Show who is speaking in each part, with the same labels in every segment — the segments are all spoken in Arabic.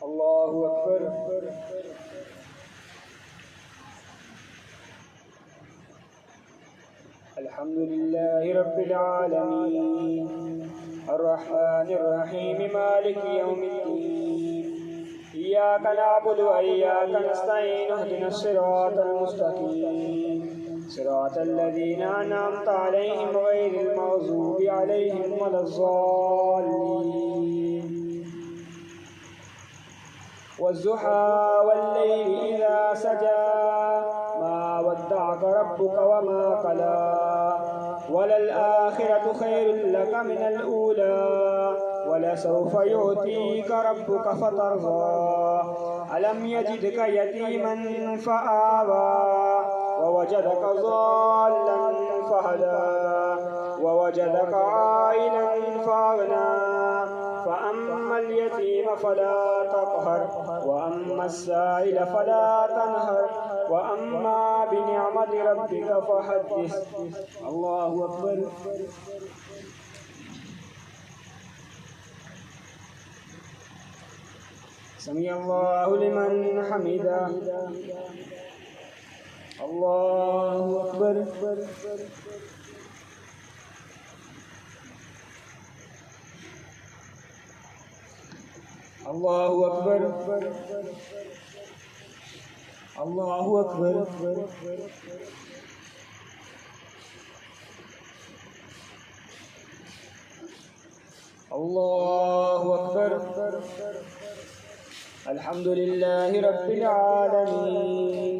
Speaker 1: الله أكبر. الحمد لله رب العالمين الرحمن الرحيم مالك يوم الدين إياك نعبد وإياك نستعين اهدنا الصراط المستقيم صراط الذين أنعمت عليهم غير المغضوب عليهم ولا الضالين. والضحى والليل إذا سجى ما ودعك ربك وما قلى وللآخرة خير لك من الأولى ولسوف يؤتيك ربك فترضى ألم يجدك يتيما فآوى ووجدك ضالا فهدى ووجدك عائلا فأغنى فأما اليتيم فلا تقهر وأما السائل فلا تنهر وأما بنعمة ربك فحدث. الله أكبر. سمع الله لمن حمده. الله أكبر. الله أكبر. الله أكبر. الله أكبر. الحمد لله رب العالمين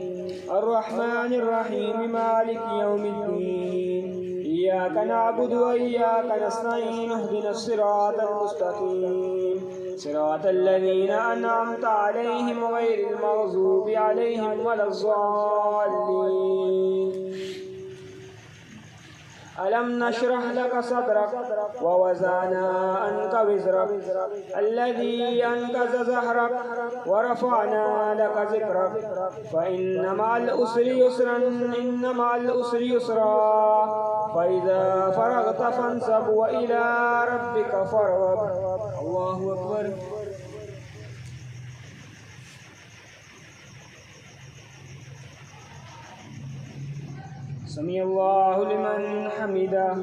Speaker 1: الرحمن الرحيم مالك يوم الدين إياك نعبد وإياك نستعين اهدنا الصراط المستقيم صراط الذين أنعمت عليهم غير المغضوب عليهم ولا الضالين. ألم نشرح لك صدرك ووضعنا عنك وزرك الذي أنقض ظهرك ورفعنا لك ذكرك فإن مع العسر يسرا إن مع العسر يسرا فإذا فرغت فانصب وإلى ربك فارغب. الله أكبر. سمع الله لمن حمده.